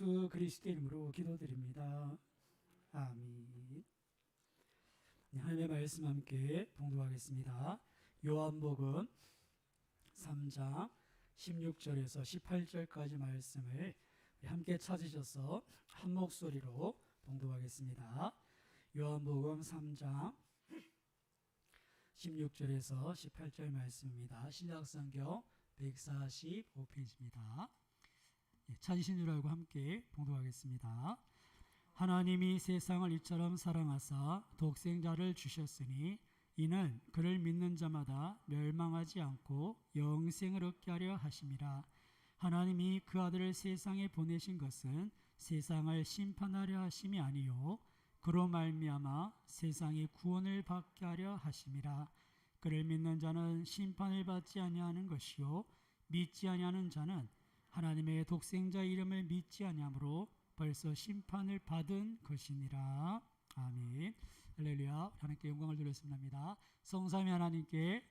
예수 그리스도의 이름으로 기도드립니다. 아멘. 하나님의 말씀 함께 봉독하겠습니다. 요한복음 3장 16절에서 18절까지 말씀을 함께 찾으셔서 한 목소리로 봉독하겠습니다. 요한복음 3장 16절에서 18절 말씀입니다. 신약성경 145페이지입니다. 찾으신 줄 알고 함께 봉독하겠습니다. 하나님이 세상을 이처럼 사랑하사 독생자를 주셨으니 이는 그를 믿는 자마다 멸망하지 않고 영생을 얻게 하려 하심이라. 하나님이 그 아들을 세상에 보내신 것은 세상을 심판하려 하심이 아니요 그로 말미암아 세상이 구원을 받게 하려 하심이라. 그를 믿는 자는 심판을 받지 아니하는 것이요 믿지 아니하는 자는 하나님의 독생자 이름을 믿지 아니하므로 벌써 심판을 받은 것이니라. 아멘. 할렐루야. 하나님께 영광을 돌렸습니다. 성삼위 하나님께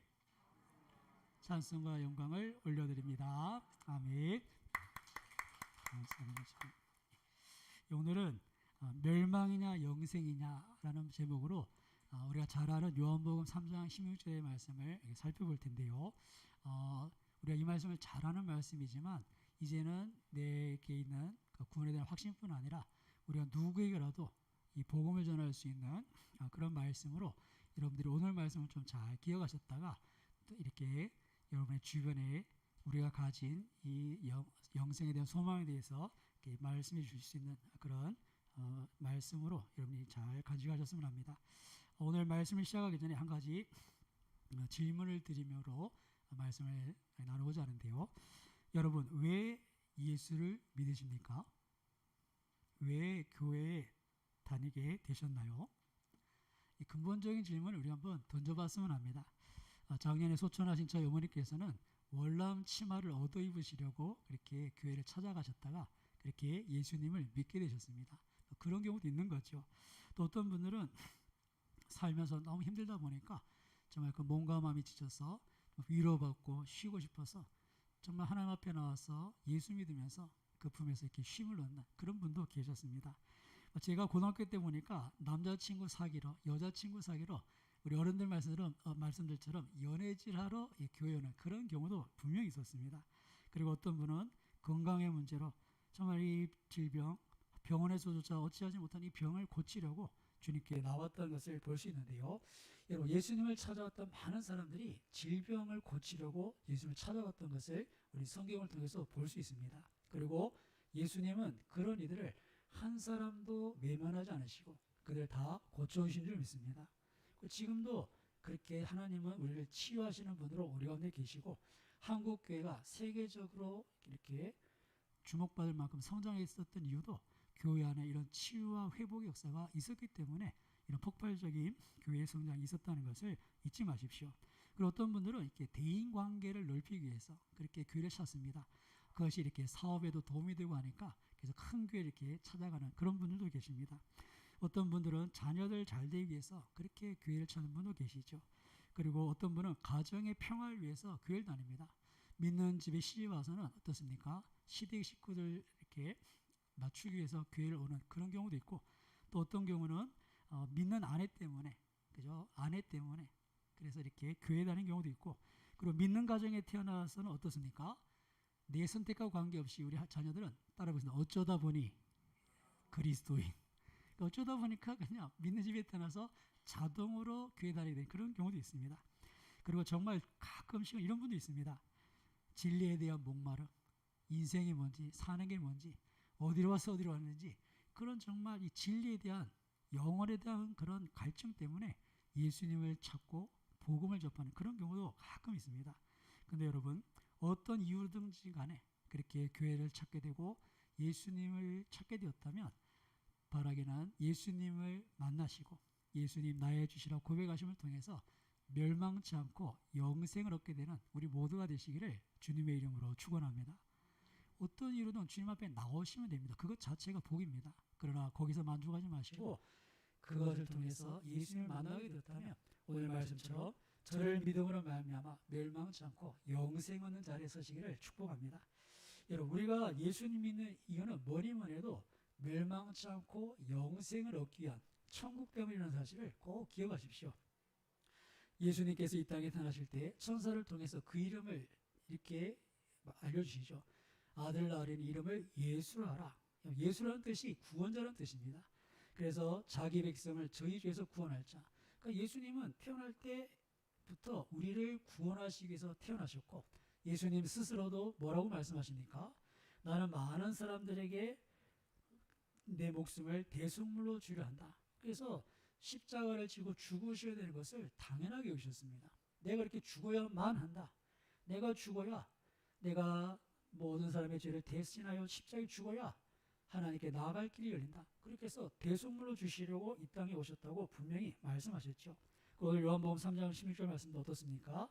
찬송과 영광을 올려드립니다. 아멘. 오늘은 멸망이냐 영생이냐라는 제목으로 우리가 잘 아는 요한복음 3장 16절의 말씀을 살펴볼 텐데요. 우리가 이 말씀을 잘 아는 말씀이지만 이제는 내게 있는 구원에 대한 확신뿐 아니라 우리가 누구에게라도 이 복음을 전할 수 있는 그런 말씀으로 여러분들이 오늘 말씀을 좀 잘 기억하셨다가 또 이렇게 여러분의 주변에 우리가 가진 이 영생에 대한 소망에 대해서 이렇게 말씀해 주실 수 있는 그런 말씀으로 여러분이 잘 간직하셨으면 합니다. 오늘 말씀을 시작하기 전에 한 가지 질문을 드리므로 말씀을 나누고자 하는데요. 여러분, 왜 예수를 믿으십니까? 왜 교회에 다니게 되셨나요? 이 근본적인 질문을 우리 한번 던져봤으면 합니다. 작년에 소천하신 저희 어머니께서는 월남 치마를 얻어 입으시려고 그렇게 교회를 찾아가셨다가 그렇게 예수님을 믿게 되셨습니다. 그런 경우도 있는 거죠. 또 어떤 분들은 살면서 너무 힘들다 보니까 정말 그 몸과 마음이 지쳐서 위로받고 쉬고 싶어서 정말 하나님 앞에 나와서 예수 믿으면서 그 품에서 이렇게 쉼을 얻는 그런 분도 계셨습니다. 제가 고등학교 때 보니까 남자친구 사귀러 여자친구 사귀러 우리 어른들 말씀들처럼 연애질하러 교회 오는 그런 경우도 분명히 있었습니다. 그리고 어떤 분은 건강의 문제로 정말 이 질병 병원에서조차 어찌하지 못한 이 병을 고치려고 주님께 나왔던 것을 볼 수 있는데요. 여러분, 예수님을 찾아왔던 많은 사람들이 질병을 고치려고 예수님을 찾아왔던 것을 우리 성경을 통해서 볼 수 있습니다. 그리고 예수님은 그런 이들을 한 사람도 외면하지 않으시고 그들 다 고쳐오신 줄 믿습니다. 지금도 그렇게 하나님은 우리를 치유하시는 분으로 우리 가운데 계시고 한국교회가 세계적으로 이렇게 주목받을 만큼 성장했었던 이유도 교회 안에 이런 치유와 회복의 역사가 있었기 때문에 이런 폭발적인 교회의 성장이 있었다는 것을 잊지 마십시오. 그리고 어떤 분들은 이렇게 대인 관계를 넓히기 위해서 그렇게 교회를 찾습니다. 그것이 이렇게 사업에도 도움이 되고 하니까 그래서 큰 교회를 이렇게 찾아가는 그런 분들도 계십니다. 어떤 분들은 자녀들 잘 되기 위해서 그렇게 교회를 찾는 분도 계시죠. 그리고 어떤 분은 가정의 평화를 위해서 교회를 다닙니다. 믿는 집에 시집 와서는 어떻습니까? 시댁 식구들 이렇게 맞추기 위해서 교회를 오는 그런 경우도 있고 또 어떤 경우는 믿는 아내 때문에 그죠? 아내 때문에 그래서 이렇게 교회 다니는 경우도 있고 그리고 믿는 가정에 태어나서는 어떻습니까? 내 선택과 관계없이 우리 자녀들은 따라 보겠습니다. 어쩌다 보니 그리스도인. 그러니까 어쩌다 보니까 그냥 믿는 집에 태어나서 자동으로 교회 다니게 되는 그런 경우도 있습니다. 그리고 정말 가끔씩은 이런 분도 있습니다. 진리에 대한 목마름, 인생이 뭔지, 사는 게 뭔지, 어디로 와서 어디로 왔는지 그런 정말 이 진리에 대한 영혼에 대한 그런 갈증 때문에 예수님을 찾고 복음을 접하는 그런 경우도 가끔 있습니다. 그런데 여러분, 어떤 이유든지 간에 그렇게 교회를 찾게 되고 예수님을 찾게 되었다면 바라기는 예수님을 만나시고 예수님 나의 주시라 고백하심을 통해서 멸망치 않고 영생을 얻게 되는 우리 모두가 되시기를 주님의 이름으로 축원합니다. 어떤 이유로든 주님 앞에 나오시면 됩니다. 그것 자체가 복입니다. 그러나 거기서 만족하지 마시고 그것을 통해서 예수님을 만나게 되었다면 오늘 말씀처럼 저를 믿음으로 말미암아 멸망치 않고 영생 얻는 자리에 서시기를 축복합니다. 여러분, 우리가 예수님 믿는 이유는 뭐니만 해도 멸망치 않고 영생을 얻기 위한 천국 때문이라는 사실을 꼭 기억하십시오. 예수님께서 이 땅에 태어나실 때 천사를 통해서 그 이름을 이렇게 알려주시죠. 아들 낳으리니 이름을 예수라 하라. 예수라는 뜻이 구원자라는 뜻입니다. 그래서 자기 백성을 저희 죄에서 구원할 자. 그러니까 예수님은 태어날 때부터 우리를 구원하시기 위해서 태어나셨고, 예수님 스스로도 뭐라고 말씀하십니까? 나는 많은 사람들에게 내 목숨을 대속물로 주려 한다. 그래서 십자가를 지고 죽으셔야 되는 것을 당연하게 여기셨습니다. 내가 이렇게 죽어야만 한다. 내가 죽어야, 내가 모든 사람의 죄를 대신하여 십자가에 죽어야 하나님께 나아갈 길이 열린다. 그렇게 해서 대속물로 주시려고 이 땅에 오셨다고 분명히 말씀하셨죠. 오늘 요한복음 3장 16절 말씀도 어떻습니까?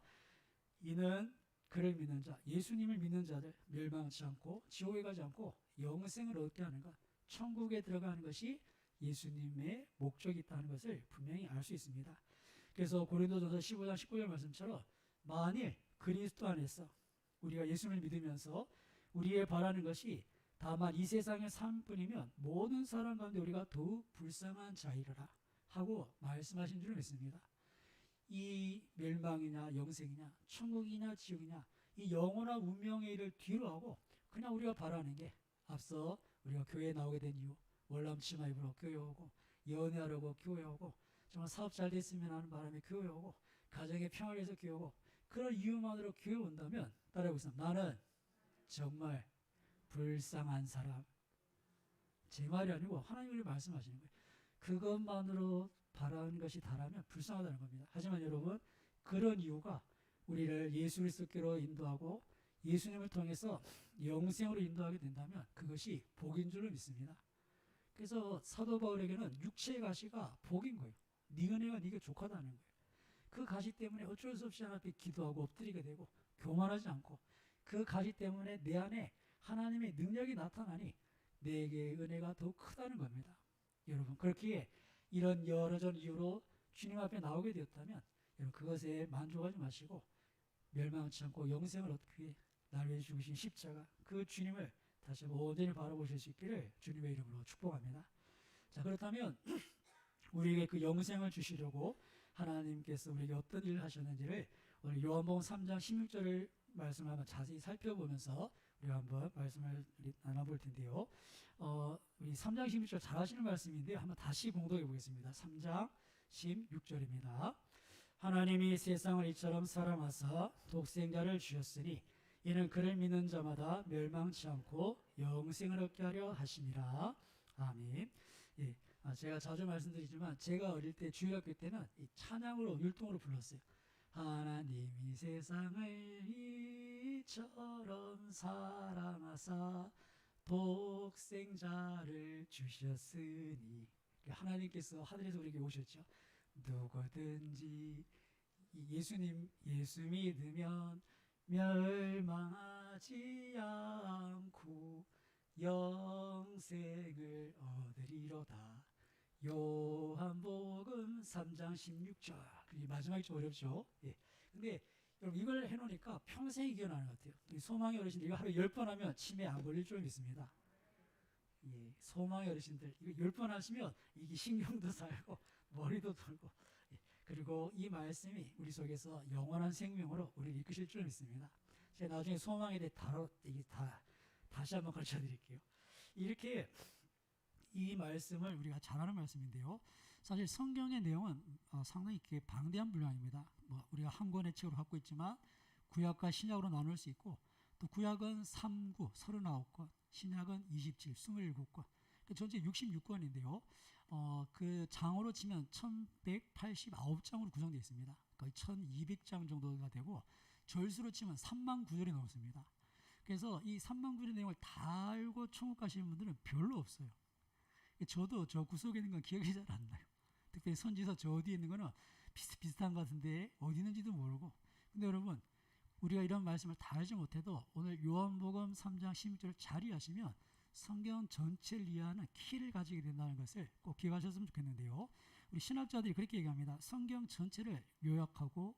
이는 그를 믿는 자, 예수님을 믿는 자들 멸망하지 않고 지옥에 가지 않고 영생을 얻게 하는 것, 천국에 들어가는 것이 예수님의 목적이 있다는 것을 분명히 알 수 있습니다. 그래서 고린도전서 15장 19절 말씀처럼 만일 그리스도 안에서 우리가 예수님을 믿으면서 우리의 바라는 것이 다만 이 세상의 삶뿐이면 모든 사람 가운데 우리가 더욱 불쌍한 자이르라 하고 말씀하신 줄 믿습니다. 이 멸망이냐 영생이냐 천국이냐 지옥이냐 이 영원한 운명의 일을 뒤로 하고 그냥 우리가 바라는 게, 앞서 우리가 교회에 나오게 된 이유, 월남 치마 입으러 교회 오고, 연애하려고 교회 오고, 정말 사업 잘 됐으면 하는 바람에 교회 오고, 가정의 평화를 위해서 교회 오고, 그런 이유만으로 교회 온다면 따라해보세요. 나는 정말 불쌍한 사람. 제 말이 아니고 하나님이 말씀하시는 거예요. 그것만으로 바라는 것이 다라면 불쌍하다는 겁니다. 하지만 여러분, 그런 이유가 우리를 예수 그리스도께로 인도하고 예수님을 통해서 영생으로 인도하게 된다면 그것이 복인 줄로 믿습니다. 그래서 사도 바울에게는 육체의 가시가 복인 거예요. 네 은혜가 네게 족하다는 거예요. 그 가시 때문에 어쩔 수 없이 하나님 앞에 기도하고 엎드리게 되고 교만하지 않고, 그 가시 때문에 내 안에 하나님의 능력이 나타나니 내게 은혜가 더 크다는 겁니다. 여러분, 그렇기에 이런 여러 전 이유로 주님 앞에 나오게 되었다면 여러분, 그것에 만족하지 마시고 멸망치 않고 영생을 얻기 위해 나를 위해 죽으신 십자가, 그 주님을 다시 온전히 바라보실 수 있기를 주님의 이름으로 축복합니다. 자, 그렇다면 우리에게 그 영생을 주시려고 하나님께서 우리에게 어떤 일을 하셨는지를 오늘 요한복음 3장 16절을 말씀을 한번 자세히 살펴보면서 우리가 한번 말씀을 나눠볼 텐데요. 우리 3장 16절 잘 하시는 말씀인데요. 한번 다시 봉독해 보겠습니다. 3장 16절입니다. 하나님이 세상을 이처럼 사랑하사 독생자를 주셨으니 이는 그를 믿는 자마다 멸망치 않고 영생을 얻게 하려 하심이라. 아멘. 예, 제가 자주 말씀드리지만 제가 어릴 때 주일학교 때는 이 찬양으로 율동으로 불렀어요. 하나님이 세상을 이처럼 사랑하사 독생자를 주셨으니, 하나님께서 하늘에서 우리에게 오셨죠. 누구든지 예수 믿으면 멸망하지 않고 영생을 얻으리로다. 요한복음 3장 16절. 마지막이 좀 어렵죠. 예. 근데 여러분, 이걸 해놓으니까 평생이 기억나는 것 같아요. 소망의 어르신들 이거 하루에 10번 하면 치매 안 걸릴 줄 믿습니다. 예, 소망의 어르신들 이거 10번 하시면 이게 신경도 살고 머리도 돌고, 예, 그리고 이 말씀이 우리 속에서 영원한 생명으로 우리를 이끄실 줄 믿습니다. 제가 나중에 소망에 대해 다시 한번 가르쳐 드릴게요. 이렇게 이 말씀을 우리가 잘 아는 말씀인데요. 사실 성경의 내용은 상당히 방대한 분량입니다. 우리가 한 권의 책으로 갖고 있지만 구약과 신약으로 나눌 수 있고, 또 구약은 3구 39권, 신약은 27, 27권, 전체 66권인데요. 그 장으로 치면 1189장으로 구성되어 있습니다. 거의 1200장 정도가 되고, 절수로 치면 3만 구절이 넘습니다. 그래서 이 3만 구절의 내용을 다 알고 천국 가시는 분들은 별로 없어요. 저도 저 구석에 있는 건 기억이 잘 안 나요. 특별히 선지서 저 어디에 있는 거는 비슷비슷한 것 같은데 어디 있는지도 모르고. 근데 여러분, 우리가 이런 말씀을 다 알지 못해도 오늘 요한복음 3장 16절을 잘 이해하시면 성경 전체를 이해하는 키를 가지게 된다는 것을 꼭 기억하셨으면 좋겠는데요. 우리 신학자들이 그렇게 얘기합니다. 성경 전체를 요약하고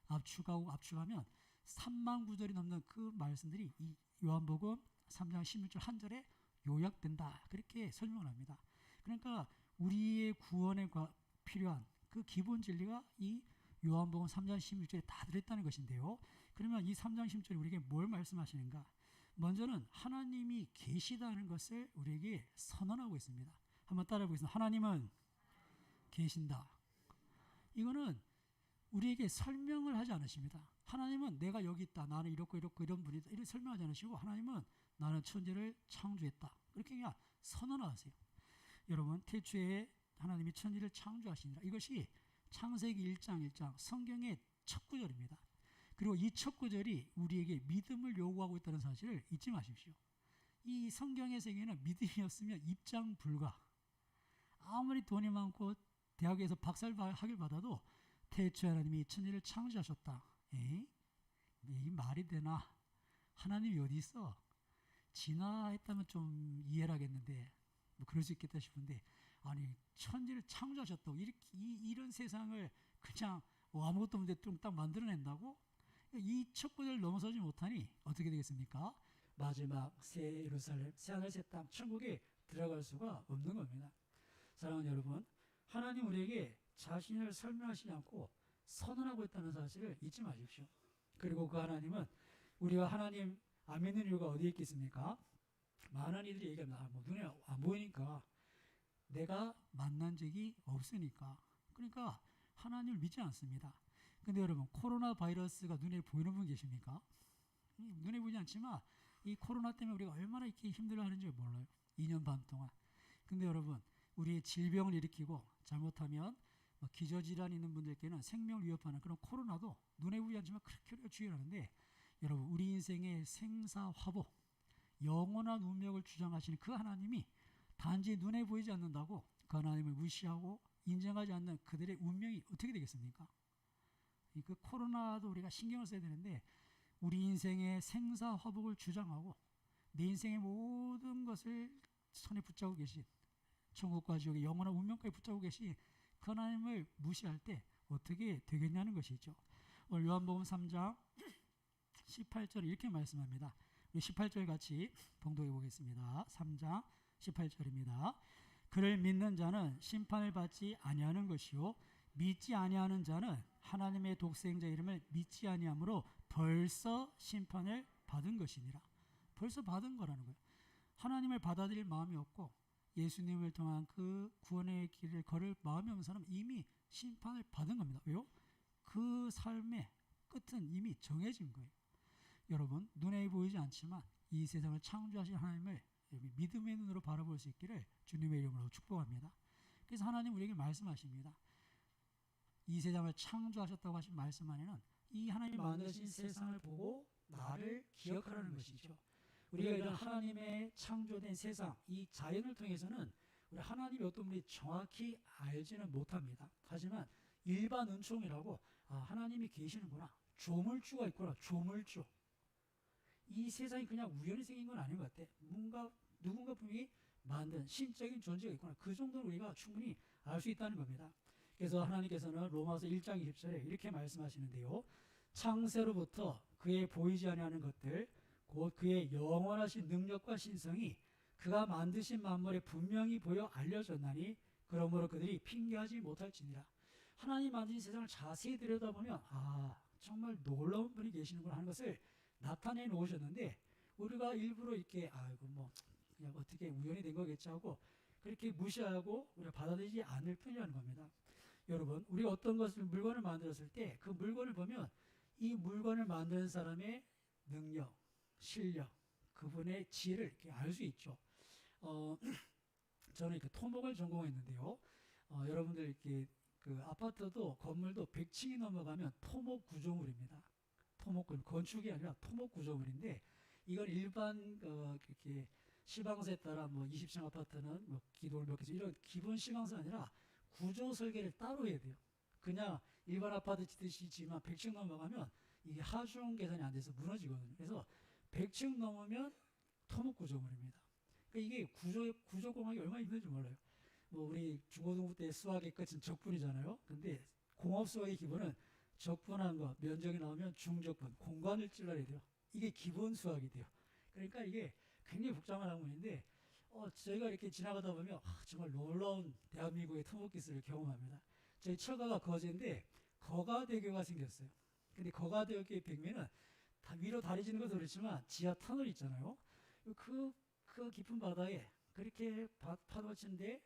압축하면 3만 구절이 넘는 그 말씀들이 이 요한복음 3장 16절 한 절에 요약된다. 그렇게 설명을 합니다. 그러니까 우리의 구원에 필요한 그 기본 진리가 이 요한복음 3장 16절에 다 들어있다는 것인데요. 그러면 이 3장 16절이 우리에게 뭘 말씀하시는가? 먼저는 하나님이 계시다는 것을 우리에게 선언하고 있습니다. 한번 따라해 보겠습니다. 하나님은 계신다. 이거는 우리에게 설명을 하지 않으십니다. 하나님은 내가 여기 있다. 나는 이렇고 이렇고 이런 분이다. 이렇게 설명하지 않으시고 하나님은 나는 천지를 창조했다. 그렇게 그냥 선언하세요. 여러분 태초에 하나님이 천지를 창조하시니라. 이것이 창세기 1장 1장 성경의 첫 구절입니다. 그리고 이 첫 구절이 우리에게 믿음을 요구하고 있다는 사실을 잊지 마십시오. 이 성경의 세계는 믿음이 없으면 입장 불가. 아무리 돈이 많고 대학에서 박사학위를 받아도 태초에 하나님이 천지를 창조하셨다. 이 말이 되나? 하나님이 어디 있어? 진화했다면 좀 이해를 하겠는데 뭐 그럴 수 있겠다 싶은데 아니 천지를 창조하셨다고 이런 세상을 그냥 아무것도 없는데 딱 만들어낸다고? 이 첫 구절을 넘어서지 못하니 어떻게 되겠습니까? 마지막 새 예루살렘, 새 하늘 새 땅, 천국에 들어갈 수가 없는 겁니다. 사랑하는 여러분, 하나님 우리에게 자신을 설명하시지 않고 선언하고 있다는 사실을 잊지 마십시오. 그리고 그 하나님은 우리가 하나님 안 믿는 이유가 어디에 있겠습니까? 많은 이들이 얘기합니다. 뭐 눈에 안 보이니까, 내가 만난 적이 없으니까. 그러니까 하나님을 믿지 않습니다. 근데 여러분, 코로나 바이러스가 눈에 보이는 분 계십니까? 눈에 보이지 않지만 이 코로나 때문에 우리가 얼마나 이렇게 힘들어하는지 몰라요. 2년 반 동안. 근데 여러분, 우리의 질병을 일으키고 잘못하면 기저질환 있는 분들께는 생명을 위협하는 그런 코로나도 눈에 보이지 않지만 그렇게 우리가 주의하는데, 여러분 우리 인생의 생사화복, 영원한 운명을 주장하시는 그 하나님이 단지 눈에 보이지 않는다고 그 하나님을 무시하고 인정하지 않는 그들의 운명이 어떻게 되겠습니까? 그 코로나도 우리가 신경을 써야 되는데, 우리 인생의 생사화복을 주장하고 내 인생의 모든 것을 손에 붙잡고 계신, 천국과 지옥의 영원한 운명까지 붙잡고 계신 그 하나님을 무시할 때 어떻게 되겠냐는 것이죠. 오늘 요한복음 3장 18절에 이렇게 말씀합니다. 우리 18절 같이 봉독해 보겠습니다. 3장 18절입니다. 그를 믿는 자는 심판을 받지 아니하는 것이요 믿지 아니하는 자는 하나님의 독생자 이름을 믿지 아니하므로 벌써 심판을 받은 것이니라. 벌써 받은 거라는 거예요. 하나님을 받아들일 마음이 없고 예수님을 통한 그 구원의 길을 걸을 마음이 없는 사람은 이미 심판을 받은 겁니다. 왜요? 그 삶의 끝은 이미 정해진 거예요. 여러분, 눈에 보이지 않지만 이 세상을 창조하신 하나님을 믿음의 눈으로 바라볼 수 있기를 주님의 이름으로 축복합니다. 그래서 하나님 우리에게 말씀하십니다. 이 세상을 창조하셨다고 하신 말씀 안에는 이 하나님이 만드신 세상을 보고 나를 기억하라는 것이죠. 우리가 이런 하나님의 창조된 세상, 이 자연을 통해서는 우리 하나님이 어떤 분이 정확히 알지는 못합니다. 하지만 일반 은총이라고 하나님이 계시는구나, 조물주가 있구나, 조물주. 이 세상이 그냥 우연히 생긴 건 아닌 것 같아. 누군가 분명히 만든 신적인 존재가 있구나. 그 정도는 우리가 충분히 알 수 있다는 겁니다. 그래서 하나님께서는 로마서 1장 20절에 이렇게 말씀하시는데요. 창세로부터 그의 보이지 아니하는 것들, 곧 그의 영원하신 능력과 신성이 그가 만드신 만물에 분명히 보여 알려졌나니 그러므로 그들이 핑계하지 못할지니라. 하나님 만드신 세상을 자세히 들여다보면 정말 놀라운 분이 계시는구나 하는 것을 나타내 놓으셨는데, 우리가 일부러 이렇게 그냥 어떻게 우연히 된 거겠지 하고 그렇게 무시하고 우리가 받아들이지 않을 뿐이라는 겁니다. 여러분, 우리가 어떤 물건을 만들었을 때 그 물건을 보면 이 물건을 만드는 사람의 능력, 실력, 그분의 지혜를 이렇게 알 수 있죠. 저는 이렇게 토목을 전공했는데요. 여러분들 이렇게 그 아파트도 건물도 100층이 넘어가면 토목 구조물입니다. 토목은 건축이 아니라 토목 구조물인데, 이건 일반 이렇게 시방서에 따라 20층 아파트는 기둥을 몇 개씩 이런 기본 시방서 아니라 구조 설계를 따로 해야 돼요. 그냥 일반 아파트 짓듯이 지만 100층 넘어가면 이게 하중 계산이 안 돼서 무너지거든요. 그래서 100층 넘으면 토목 구조물입니다. 그러니까 이게 구조공학이 얼마나 힘든지 몰라요. 우리 중고등부 때 수학의 끝은 적분이잖아요. 근데 공업 수학의 기본은 적분한 거 면적이 나오면 중적분, 공간을 찔러야 돼요. 이게 기본 수학이 돼요. 그러니까 이게 굉장히 복잡한 학문인데 저희가 이렇게 지나가다 보면 정말 놀라운 대한민국의 토목 기술을 경험합니다. 저희 처가가 거제인데 거가대교가 생겼어요. 근데 거가대교의 벽면은 다 위로 다리 지는 것도 그렇지만 지하 터널 있잖아요. 그 깊은 바다에 그렇게 파도가 치는데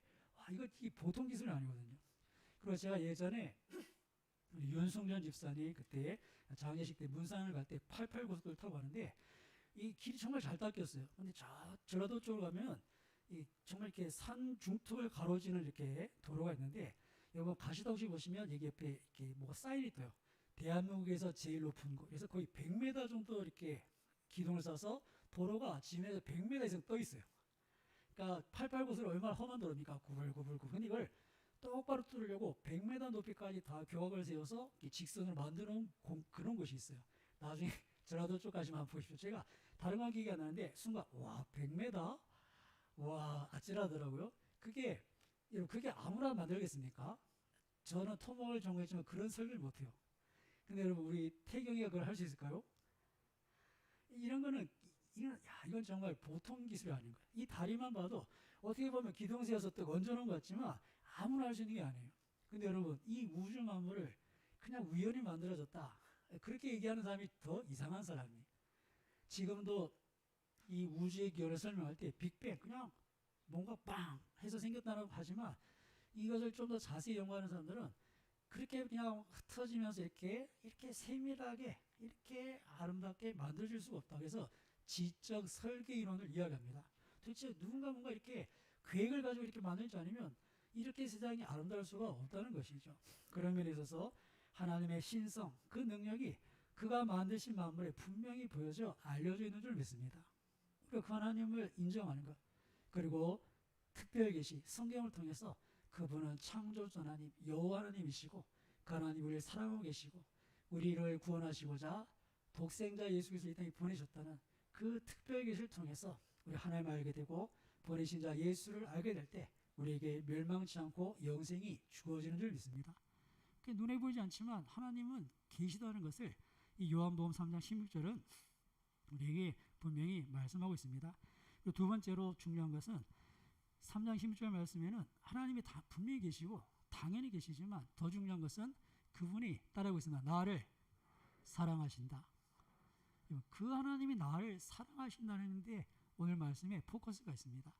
이거 보통 기술이 아니거든요. 그리고 제가 예전에 우리 윤승전 집사님 그때 장례식 때 문산을 갈 때 88고속도로를 타고 가는데 이 길이 정말 잘 닦였어요. 근데 전라도 쪽으로 가면 정말 이렇게 산 중턱을 가로지는 이렇게 도로가 있는데 여러분 가시다 혹시 보시면 여기 옆에 이렇게 뭐가 사인이 떠요. 대한민국에서 제일 높은 곳. 그래서 거의 100m 정도 이렇게 기둥을 싸서 도로가 지면에서 100m 이상 떠 있어요. 그러니까 88고속도로 얼마나 험한 도로입니까? 구불구불구불. 근데 이걸 똑바로 뚫으려고 100m 높이까지 다 교각을 세워서 직선을 만드는 그런 곳이 있어요. 나중에 전라도 쪽 가시면 한번 보십시오. 제가 다른 건 기억이 안 나는데 순간 와 100m? 와 아찔하더라고요. 그게 아무나 만들겠습니까? 저는 토목을 전공했지만 그런 설계를 못해요. 근데 여러분 우리 태경이가 그걸 할 수 있을까요? 이런 거는 이건 정말 보통 기술이 아닌 거예요. 이 다리만 봐도 어떻게 보면 기둥세워서 또 얹어놓은 것 같지만 아무나 할 수 있는 게 아니에요. 근데 여러분 이 우주 만물을 그냥 우연히 만들어졌다. 그렇게 얘기하는 사람이 더 이상한 사람이에요. 지금도 이 우주의 기원을 설명할 때 빅뱅 그냥 뭔가 빵 해서 생겼다고 하지만 이것을 좀 더 자세히 연구하는 사람들은 그렇게 그냥 흩어지면서 이렇게 세밀하게 이렇게 아름답게 만들어질 수가 없다. 그래서 지적 설계 이론을 이야기합니다. 도대체 누군가 뭔가 이렇게 계획을 가지고 이렇게 만들지 않으면 이렇게 세상이 아름다울 수가 없다는 것이죠. 그런 면에 있어서 하나님의 신성, 그 능력이 그가 만드신 만물에 분명히 보여져 알려져 있는 줄 믿습니다. 우리가 그 하나님을 인정하는 것, 그리고 특별 계시 성경을 통해서 그분은 창조주 하나님 여호와 하나님이시고 그 하나님 우리를 사랑하고 계시고 우리를 구원하시고자 독생자 예수 그리스도를 이 땅에 보내셨다는 그 특별 계시를 통해서 우리 하나님을 알게 되고 보내신 자 예수를 알게 될 때 우리에게 멸망치 않고 영생이 주어지는 줄 믿습니다. 눈에 보이지 않지만 하나님은 계시다는 것을 이 요한복음 3장 16절은 우리에게 분명히 말씀하고 있습니다. 두 번째로 중요한 것은 3장 16절 말씀에는 하나님이 다 분명히 계시고 당연히 계시지만 더 중요한 것은 그분이 따라하고 있습니다. 나를 사랑하신다. 그 하나님이 나를 사랑하신다는 데 오늘 말씀에 포커스가 있습니다.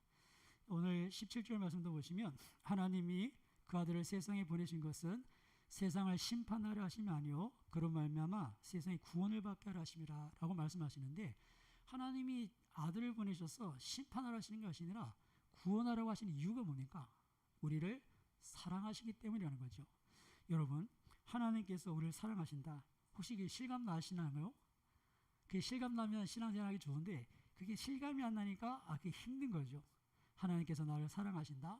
오늘 17절 말씀도 보시면 하나님이 그 아들을 세상에 보내신 것은 세상을 심판하려 하심이 아니요 그로 말미암아 세상에 구원을 받게 하려 하심이라 라고 말씀하시는데 하나님이 아들을 보내셔서 심판하려 하시는 것이 아니라 구원하라고 하시는 이유가 뭡니까? 우리를 사랑하시기 때문이라는 거죠. 여러분 하나님께서 우리를 사랑하신다. 혹시 이게 실감 나시나요? 그게 실감 나면 신앙생활하기 좋은데 그게 실감이 안 나니까 그게 힘든 거죠. 하나님께서 나를 사랑하신다.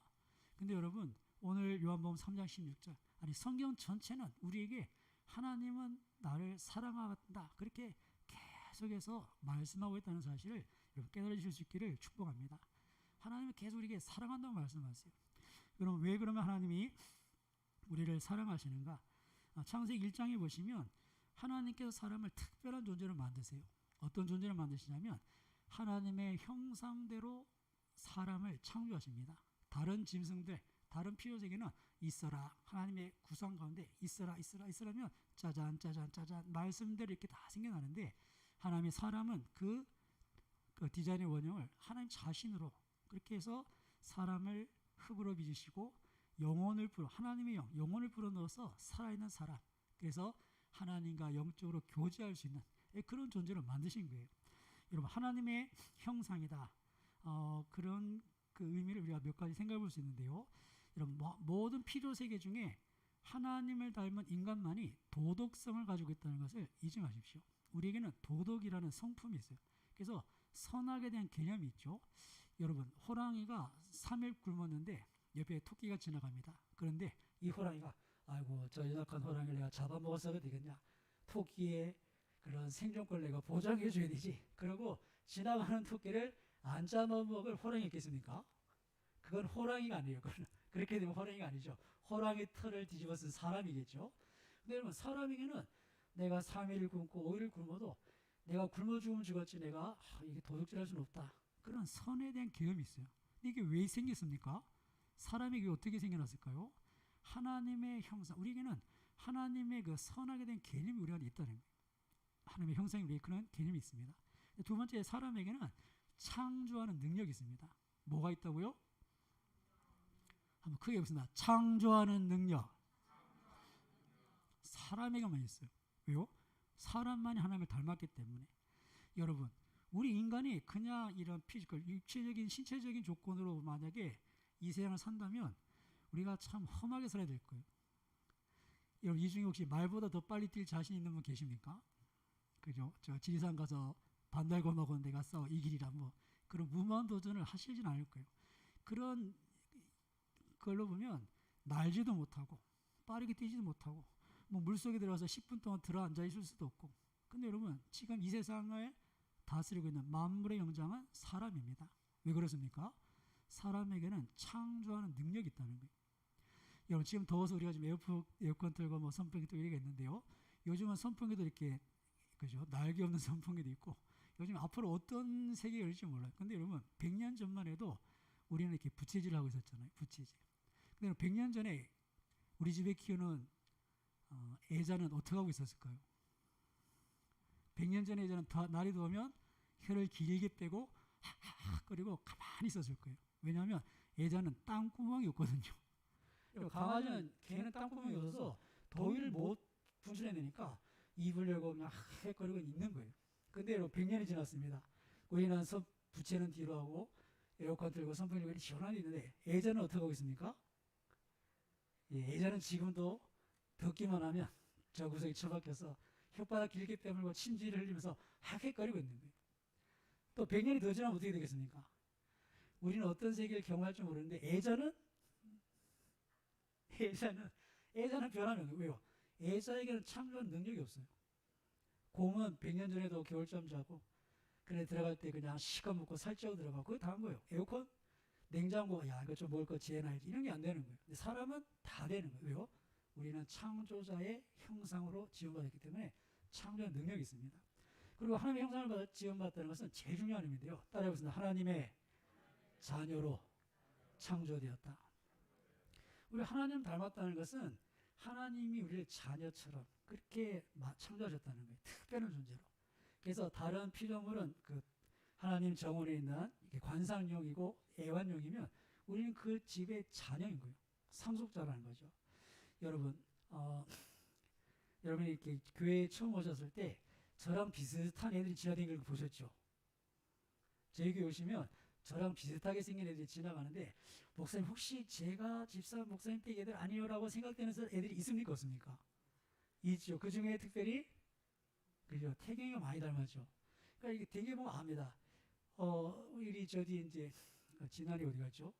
근데 여러분 오늘 요한복음 3장 16절 아니 성경 전체는 우리에게 하나님은 나를 사랑한다 그렇게 계속해서 말씀하고 있다는 사실을 여러분 깨달아 주실 수 있기를 축복합니다. 하나님은 계속 우리에게 사랑한다고 말씀하세요. 그럼 왜 그러면 하나님이 우리를 사랑하시는가? 창세기 1장에 보시면 하나님께서 사람을 특별한 존재로 만드세요. 어떤 존재로 만드시냐면 하나님의 형상대로 사람을 창조하십니다. 다른 짐승들, 다른 피조세계는 있어라. 하나님의 구성 가운데 있어라 있으라면 짜잔 말씀대로 이렇게 다 생겨나는데 하나님의 사람은 그 디자인의 원형을 하나님 자신으로 그렇게 해서 사람을 흙으로 빚으시고 하나님의 영혼을 불어넣어서 살아있는 사람 그래서 하나님과 영적으로 교제할 수 있는 그런 존재를 만드신 거예요. 여러분 하나님의 형상이다. 그런 그 의미를 우리가 몇 가지 생각해 볼 수 있는데요. 여러분 모든 피조세계 중에 하나님을 닮은 인간만이 도덕성을 가지고 있다는 것을 잊지 마십시오. 우리에게는 도덕이라는 성품이 있어요. 그래서 선악에 대한 개념이 있죠. 여러분 호랑이가 3일 굶었는데 옆에 토끼가 지나갑니다. 그런데 이 호랑이가 아이고 저 연약한 호랑이를 내가 잡아먹어서가 되겠냐. 토끼의 그런 생존권을 내가 보장해 줘야 되지. 그리고 지나가는 토끼를 안 잡아먹을 호랑이 있겠습니까? 그건 호랑이가 아니에요. 그렇게 되면 호랑이가 아니죠. 호랑이 털을 뒤집어 쓴 사람이겠죠. 근데 여러분 사람에게는 내가 3일 굶고 5일 굶어도 내가 굶어 죽으면 죽었지 내가 이게 도둑질할 수는 없다. 그런 선에 대한 개념이 있어요. 이게 왜 생겼습니까? 사람에게 어떻게 생겨났을까요? 하나님의 형상, 우리에게는 하나님의 그 선하게 된 개념이 우리가 있다는 거예요. 하나님의 형상이 우리에게 그런 개념이 있습니다. 두 번째, 사람에게는 창조하는 능력이 있습니다. 뭐가 있다고요? 한번 크게 해보겠습니다. 창조하는 능력. 사람에게만 있어요. 왜요? 사람만이 하나님을 닮았기 때문에. 여러분, 우리 인간이 그냥 이런 피지컬, 육체적인 신체적인 조건으로 만약에 이 세상을 산다면 우리가 참 험하게 살아야 될 거예요. 여러분, 이 중에 혹시 말보다 더 빨리 뛸 자신 있는 분 계십니까? 그죠? 저 지리산 가서 반달곰하고 내가 싸워 이길이라 뭐 그런 무모한 도전을 하시진 않을 거예요. 그런 걸로 보면 날지도 못하고 빠르게 뛰지도 못하고 뭐 물속에 들어가서 10분 동안 들어 앉아 있을 수도 없고. 근데 여러분, 지금 이 세상을 다스리고 있는 만물의 영장은 사람입니다. 왜 그렇습니까? 사람에게는 창조하는 능력이 있다는 거예요. 여러분, 지금 더워서 우리가 지금 에어컨 틀고 뭐 선풍기 틀고 이렇게 있는데요. 요즘은 선풍기도 이렇게, 그죠? 날개 없는 선풍기도 있고, 요즘 앞으로 어떤 세계가 열릴지 몰라요. 근데 여러분, 100년 전만 해도 우리는 이렇게 부채질을 하고 있었잖아요. 부채질. 근데 100년 전에 우리 집에 키우는 애자는 어떻게 하고 있었을까요? 100년 전에 애자는 날이 더우면 혀를 길게 빼고 하하거리고 가만히 있었을 거예요. 왜냐하면 애자는 땀구멍이 없거든요. 강아지는 걔는 땀구멍이 없어서 더위를 못 분출해내니까 입을 열고 그냥 헥거리고 있는 거예요. 근데 여러분, 100년이 지났습니다. 우리는 부채는 뒤로 하고 에어컨 틀고 선풍기 틀고 시원하게 있는데 애자는 어떻게 하고 있습니까? 예, 애자는 지금도 덥기만 하면 저 구석에 처박혀서 혓바닥 길게 빼물고 침지를 흘리면서 하헥거리고 있는 거예요. 또 100년이 더 지나면 어떻게 되겠습니까? 우리는 어떤 세계를 경험할지 모르는데 애자는 변하는 거예요. 왜요? 애자에게는 창조한 능력이 없어요. 곰은 100년 전에도 겨울잠 자고 그래 들어갈 때 그냥 시커 먹고 살쪄고 들어가고 그거 다 한 거예요. 에어컨, 냉장고, 야 이거 좀 먹을 거 지어놔야지 이런 게 안 되는 거예요. 근데 사람은 다 되는 거예요. 왜요? 우리는 창조자의 형상으로 지원받았기 때문에 창조의 능력이 있습니다. 그리고 하나님의 형상을 지원받았다는 것은 제일 중요한 의미인데요. 따라해보겠습니다. 하나님의 자녀로 창조되었다. 우리 하나님 닮았다는 것은 하나님이 우리를 자녀처럼 그렇게 창조하셨다는 거예요. 특별한 존재로. 그래서 다른 피조물은 그 하나님 정원에 있는 관상용이고 애완용이면 우리는 그 집의 자녀인 거예요. 상속자라는 거죠. 여러분, 여러분이 이렇게 교회에 처음 오셨을 때 저랑 비슷한 애들이 지나다니는 걸 보셨죠? 저희 교회 오시면 저랑 비슷하게 생긴 애들이 지나가는데 목사님 혹시 제가 집사 목사님 때 애들 아니요라고 생각되는 애들이 있습니까 없습니까? 있죠. 그 중에 특별히 그죠? 태경이가 많이 닮았죠. 그러니까 이게 되게 보면 압니다. 우리 저기 이제 진환이 어디 갔죠?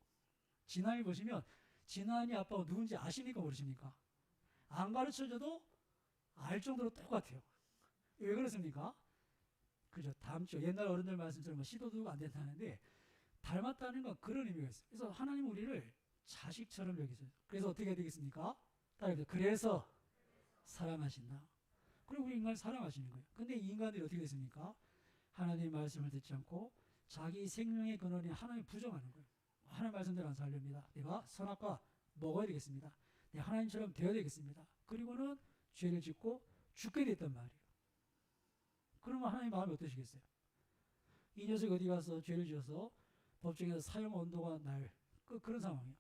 진환이 보시면 진환이 아빠가 누군지 아십니까 모르십니까? 안 가르쳐줘도 알 정도로 똑같아요. 왜 그렇습니까? 그죠? 닮죠. 옛날 어른들 말씀처럼 시도도 안 된다는데 닮았다는 건 그런 의미가 있어요. 그래서 하나님 우리를 자식처럼 여기세요. 그래서 어떻게 해야 되겠습니까? 따라해보세요. 그래서 사랑하신다. 그리고 우리 인간을 사랑하시는 거예요. 근데 이 인간들이 어떻게 됐습니까? 하나님의 말씀을 듣지 않고 자기 생명의 근원인 하나님을 부정하는 거예요. 하나님 말씀대로 안 살렵니다. 내가 선악과 먹어야 되겠습니다. 내가 하나님처럼 되어야 되겠습니다. 그리고는 죄를 짓고 죽게 됐단 말이에요. 그러면 하나님 마음이 어떠시겠어요? 이 녀석이 어디 가서 죄를 지어서 법정에서 사형 온도가 날 그런 상황이에요.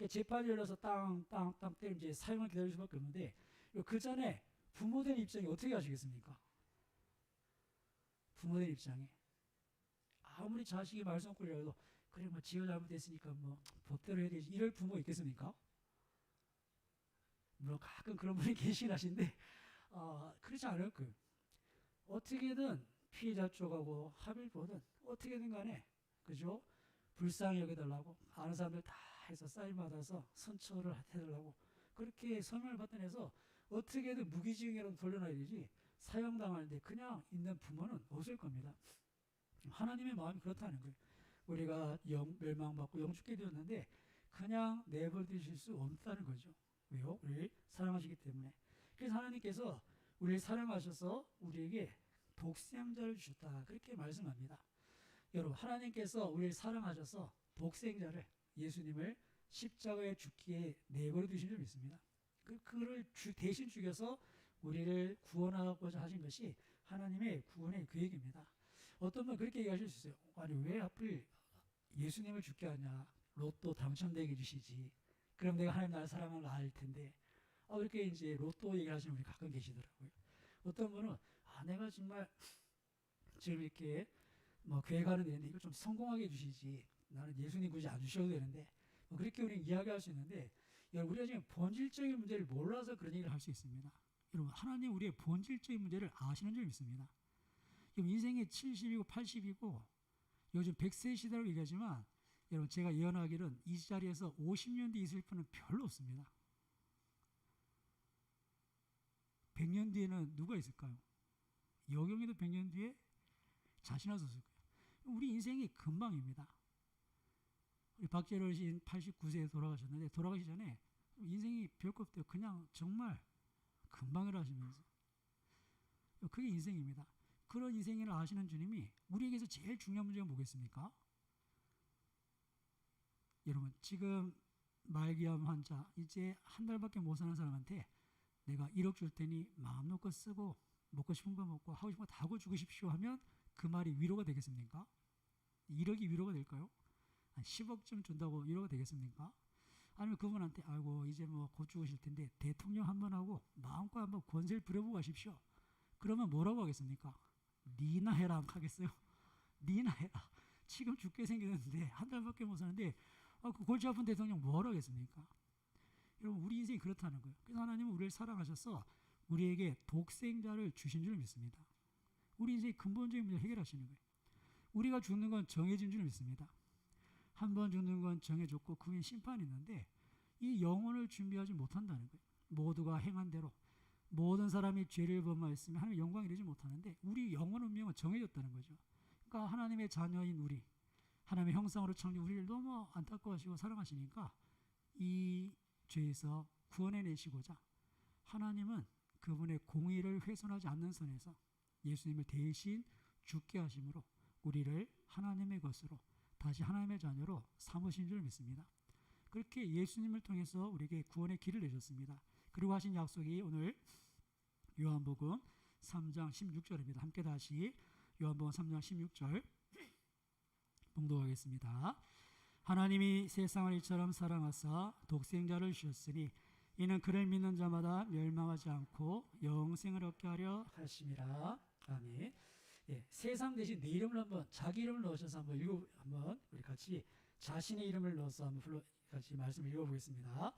재판이 열려서 땅 때리면 이제 사형을 기다릴 수밖에 없는데 그 전에 부모된 입장이 어떻게 하시겠습니까? 부모된 입장에 아무리 자식이 말썽꾸려도 그래 뭐 지가 잘못했으니까 뭐 법대로 해야 되지 이럴 부모 있겠습니까? 물론 가끔 그런 분이 계시긴 하신데 그렇지 않을 거예요. 어떻게든 피해자 쪽하고 합의를 보든 어떻게든 간에 그죠? 불쌍히 여겨달라고 아는 사람들 다 해서 사인 받아서 선처를 해달라고 그렇게 서명을 받아내서 어떻게든 무기징역이라도 돌려놔야 되지 사형당하는데 그냥 있는 부모는 없을 겁니다. 하나님의 마음이 그렇다는 거예요. 우리가 멸망받고 영죽게 되었는데 그냥 내버려 두실 수 없다는 거죠. 왜요? 우리 사랑하시기 때문에. 그래서 하나님께서 우리를 사랑하셔서 우리에게 독생자를 주셨다. 그렇게 말씀합니다. 여러분, 하나님께서 우리를 사랑하셔서 독생자를, 예수님을 십자가에 죽기에 내버려 두신 줄 믿습니다. 그를 대신 죽여서 우리를 구원하고자 하신 것이 하나님의 구원의 계획입니다. 어떤 분 그렇게 얘기하실 수 있어요. 아니, 왜 하필 예수님을 죽게 하냐? 로또 당첨되게 해주시지. 그럼 내가 하나님 나라를 사랑하는 걸 알 텐데. 그렇게 이제 로또 얘기를 하시는 분이 가끔 계시더라고요. 어떤 분은 내가 정말 지금 이렇게 뭐 교회 가는 데인데 이거 좀 성공하게 해주시지. 나는 예수님 굳이 안 주셔도 되는데. 그렇게 우리는 이야기할 수 있는데, 여러분, 우리가 지금 본질적인 문제를 몰라서 그런 얘기를 할 수 있습니다. 여러분, 하나님 우리의 본질적인 문제를 아시는 줄 믿습니다. 여러분, 인생이 70이고 80이고 요즘 100세 시대로 얘기하지만, 여러분, 제가 예언하기는 이 자리에서 50년 뒤에 있을 분은 별로 없습니다. 100년 뒤에는 누가 있을까요? 여경이도 100년 뒤에 자신할 수 없을 거예요. 우리 인생이 금방입니다. 우리 박재열 시인 89세에 돌아가셨는데, 돌아가시 전에 인생이 별거 없대요. 그냥 정말 금방이라 하시면서. 그게 인생입니다. 그런 인생을 아시는 주님이 우리에게서 제일 중요한 문제가 뭐겠습니까? 여러분, 지금 말기암 환자, 이제 한 달밖에 못 사는 사람한테 내가 1억 줄 테니 마음 놓고 쓰고 먹고 싶은 거 먹고 하고 싶은 거 다 하고 죽으십시오 하면 그 말이 위로가 되겠습니까? 1억이 위로가 될까요? 한 10억쯤 준다고 위로가 되겠습니까? 아니면 그분한테 아이고 이제 뭐 곧 죽으실 텐데 대통령 한번 하고 마음껏 한번 권세를 부려보고 가십시오. 그러면 뭐라고 하겠습니까? 니나 해라 하겠어요? 니나 해라. 지금 죽게 생겼는데 한 달밖에 못 사는데 그 골치 아픈 대통령 뭐라고 하겠습니까? 여러분, 우리 인생이 그렇다는 거예요. 그래서 하나님은 우리를 사랑하셔서 우리에게 독생자를 주신 줄 믿습니다. 우리 인생의 근본적인 문제를 해결하시는 거예요. 우리가 죽는 건 정해진 줄 믿습니다. 한 번 죽는 건 정해졌고 그 후에 심판이 있는데 이 영혼을 준비하지 못한다는 거예요. 모두가 행한 대로 모든 사람이 죄를 범하였으면 하나님의 영광이 이르지 못하는데 우리 영혼 운명은 정해졌다는 거죠. 그러니까 하나님의 자녀인 우리, 하나님의 형상으로 창조 우리를 너무 안타까워하시고 사랑하시니까 이 죄에서 구원해내시고자 하나님은 그분의 공의를 훼손하지 않는 선에서 예수님을 대신 죽게 하심으로 우리를 하나님의 것으로 다시 하나님의 자녀로 삼으신 줄 믿습니다. 그렇게 예수님을 통해서 우리에게 구원의 길을 내셨습니다. 그리고 하신 약속이 오늘 요한복음 3장 16절입니다. 함께 다시 요한복음 3장 16절 봉독하겠습니다. 하나님이 세상을 이처럼 사랑하사 독생자를 주셨으니 이는 그를 믿는 자마다 멸망하지 않고 영생을 얻게 하려 하심이라. 아멘. 예, 세상 대신 내 이름을 한번 자기 이름을 넣으셔서 한번 우리 같이 자신의 이름을 넣어서 한번 같이 말씀을 읽어보겠습니다.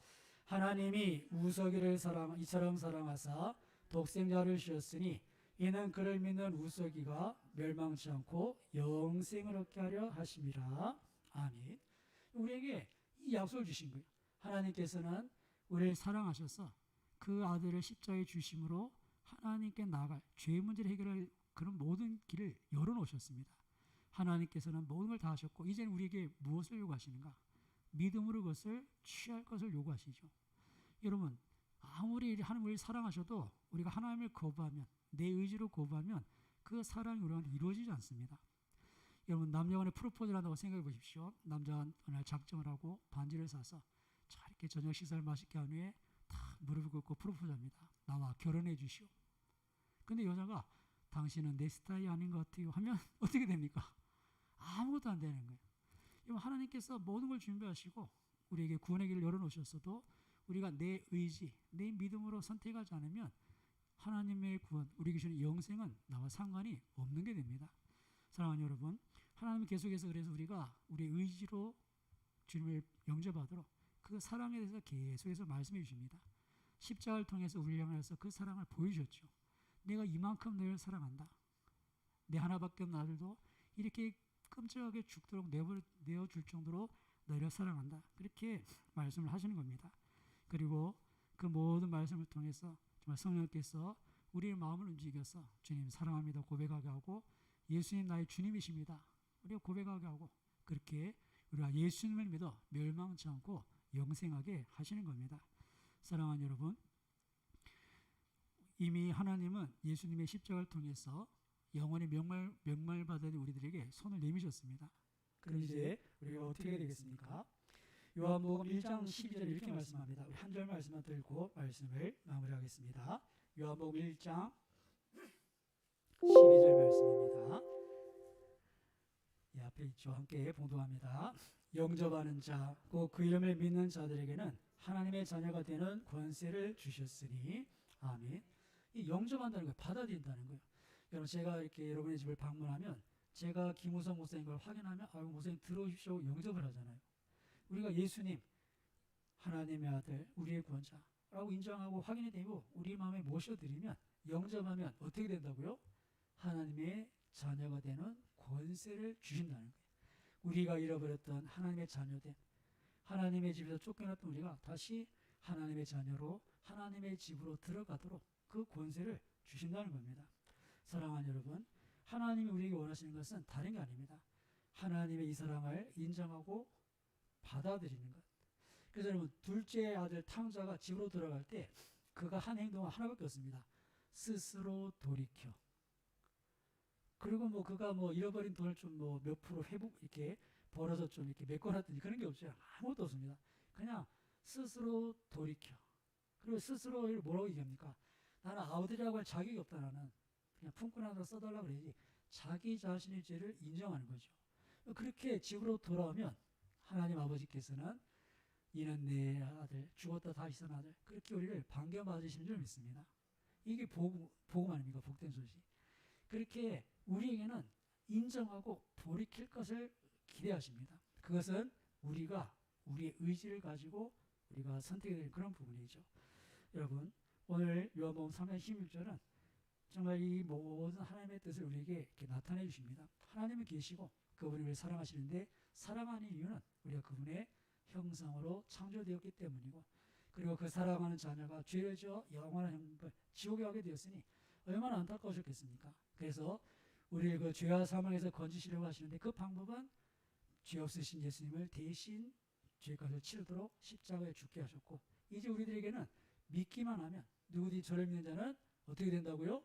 하나님이 우석이를 이처럼 사랑하사 독생자를 주셨으니 이는 그를 믿는 우석이가 멸망치 않고 영생을 얻게 하려 하심이라. 아멘. 우리에게 이 약속을 주신 거예요. 하나님께서는 우리를 사랑하셔서 그 아들을 십자가에 주심으로 하나님께 나아갈 죄 문제를 해결할 그런 모든 길을 열어놓으셨습니다. 하나님께서는 모든 걸 다 하셨고 이제는 우리에게 무엇을 요구하시는가? 믿음으로 그것을 취할 것을 요구하시죠. 여러분, 아무리 하나님 우리를 사랑하셔도 우리가 하나님을 거부하면, 내 의지로 거부하면 그 사랑이 우리한테 이루어지지 않습니다. 여러분, 남녀 간에 프로포즈를 한다고 생각해 보십시오. 남자가 어느 날 작정을 하고 반지를 사서 자 이렇게 저녁 식사를 맛있게 한 후에 다 무릎을 꿇고 프로포즈합니다. 나와 결혼해 주시오. 근데 여자가 당신은 내 스타일이 아닌 것 같아요 하면 어떻게 됩니까? 아무것도 안 되는 거예요. 하나님께서 모든 걸 준비하시고 우리에게 구원의 길을 열어놓으셨어도 우리가 내 의지, 내 믿음으로 선택하지 않으면 하나님의 구원, 우리 주시는 영생은 나와 상관이 없는 게 됩니다. 사랑하는 여러분, 하나님은 계속해서 그래서 우리가 우리의 의지로 주님을 영접하도록 그 사랑에 대해서 계속해서 말씀해 주십니다. 십자가를 통해서 우리를 향해서 그 사랑을 보여주셨죠. 내가 이만큼 너를 사랑한다. 내 하나밖에 없는 아들도 이렇게 끔찍하게 죽도록 내어줄 정도로 너를 사랑한다. 그렇게 말씀을 하시는 겁니다. 그리고 그 모든 말씀을 통해서 정말 성령께서 우리의 마음을 움직여서 주님 사랑합니다 고백하게 하고 예수님 나의 주님이십니다. 우리가 고백하게 하고 그렇게 우리가 예수님을 믿어 멸망치 않고 영생하게 하시는 겁니다. 사랑하는 여러분, 이미 하나님은 예수님의 십자가를 통해서 영원히 명말받은 우리들에게 손을 내미셨습니다. 그럼 이제 우리가 어떻게 되겠습니까? 요한복음 1장 12절 이렇게 말씀합니다. 우리 한 절 말씀만 들고 말씀을 마무리하겠습니다. 요한복음 1장 12절 말씀입니다. 이 앞에 있죠. 함께 봉독합니다. 영접하는 자, 곧 그 이름을 믿는 자들에게는 하나님의 자녀가 되는 권세를 주셨으니 아멘. 이 영접한다는 거예요. 받아들인다는 거예요. 여러분 제가 이렇게 여러분의 집을 방문하면 제가 김우성 목사님 걸 확인하면 아유 목사님 들어오십시오 영접을 하잖아요. 우리가 예수님 하나님의 아들 우리의 구원자라고 인정하고 확인이 되고 우리 마음에 모셔드리면 영접하면 어떻게 된다고요? 하나님의 자녀가 되는 권세를 주신다는 거예요. 우리가 잃어버렸던 하나님의 자녀된 하나님의 집에서 쫓겨났던 우리가 다시 하나님의 자녀로 하나님의 집으로 들어가도록 그 권세를 주신다는 겁니다. 사랑하는 여러분, 하나님이 우리에게 원하시는 것은 다른 게 아닙니다. 하나님의 이 사랑을 인정하고 받아들이는 것. 그래서 여러분 둘째 아들 탕자가 집으로 들어갈 때 그가 한 행동은 하나밖에 없습니다. 스스로 돌이켜. 그리고 뭐 그가 뭐 잃어버린 돈을 좀 뭐 몇 프로 회복 이렇게 벌어서 좀 이렇게 메꿔놨든지 그런 게 없어요. 아무것도 없습니다. 그냥 스스로 돌이켜. 그리고 스스로를 뭐라고 얘기합니까? 나는 아우들이라고 할 자격이 없다. 나는 그냥 품꾼 하나 써달라고 그러지. 자기 자신의 죄를 인정하는 거죠. 그렇게 집으로 돌아오면 하나님 아버지께서는 이는 내 아들 죽었다 다시 산 아들 그렇게 우리를 반겨받으시는 줄 믿습니다. 이게 복음 아닙니까? 복된 소식. 그렇게 우리에게는 인정하고 돌이킬 것을 기대하십니다. 그것은 우리가 우리의 의지를 가지고 우리가 선택해야 되는 그런 부분이죠. 여러분 오늘 요한복음 3장 16절은 정말 이 모든 하나님의 뜻을 우리에게 이렇게 나타내 주십니다. 하나님은 계시고 그분이 우리를 사랑하시는데 사랑하는 이유는 우리가 그분의 형상으로 창조되었기 때문이고 그리고 그 사랑하는 자녀가 죄를 지어 영원한 형벌 지옥에 가게 되었으니 얼마나 안타까우셨겠습니까? 그래서 우리를 그 죄와 사망에서 건지시려고 하시는데 그 방법은 죄 없으신 예수님을 대신 죄값을 치르도록 십자가에 죽게 하셨고 이제 우리들에게는 믿기만 하면 누구든지 저를 믿는 자는 어떻게 된다고요?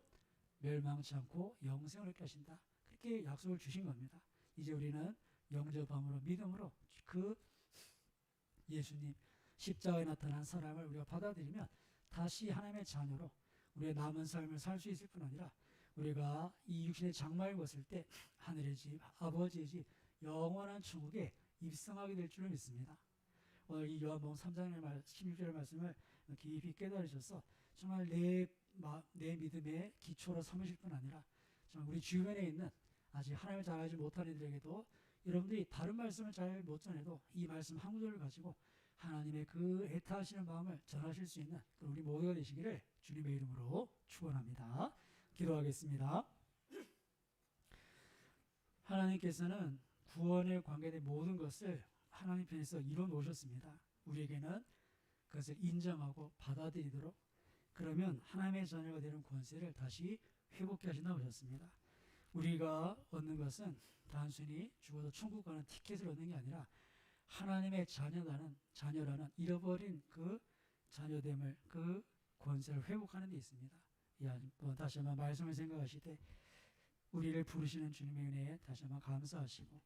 멸망치 않고 영생을 얻게 하신다. 그렇게 약속을 주신 겁니다. 이제 우리는 영접함으로 믿음으로 그 예수님 십자가에 나타난 사랑을 우리가 받아들이면 다시 하나님의 자녀로 우리의 남은 삶을 살 수 있을 뿐 아니라 우리가 이 육신의 장막을 벗을 때 하늘의 집, 아버지의 집, 영원한 천국에 입성하게 될 줄을 믿습니다. 오늘 이 요한복음 3장의 16절의 말씀을 깊이 깨달으셔서 정말 내 믿음의 기초로 삼으실 뿐 아니라 정말 우리 주변에 있는 아직 하나님을 잘 알지 못하는 이들에게도 여러분들이 다른 말씀을 잘 못 전해도 이 말씀 한 구절을 가지고 하나님의 그 애타하시는 마음을 전하실 수 있는 우리 모두가 되시기를 주님의 이름으로 축원합니다. 기도하겠습니다. 하나님께서는 구원에 관계된 모든 것을 하나님 편에서 이뤄 놓으셨습니다. 우리에게는 그것을 인정하고 받아들이도록 그러면 하나님의 자녀가 되는 권세를 다시 회복해 하신다고 하셨습니다. 우리가 얻는 것은 단순히 죽어서 천국 가는 티켓을 얻는 게 아니라 하나님의 자녀라는 잃어버린 그 자녀됨을 그 권세를 회복하는 데 있습니다. 다시 한번 말씀을 생각하실 때 우리를 부르시는 주님의 은혜에 다시 한번 감사하시고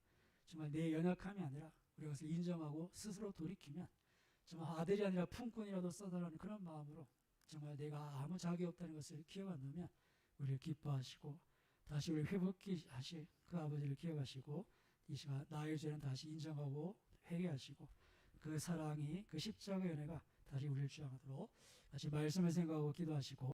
정말 내 연약함이 아니라 우리가 그것을 인정하고 스스로 돌이키면 정말 아들이 아니라 품꾼이라도 써달라는 그런 마음으로 정말 내가 아무 자격이 없다는 것을 기억한다면 우리를 기뻐하시고 다시 우리를 회복하실 그 아버지를 기억하시고 이 시간 나의 죄는 다시 인정하고 회개하시고 그 사랑이 그 십자가의 은혜가 다시 우리를 주장하도록 다시 말씀을 생각하고 기도하시고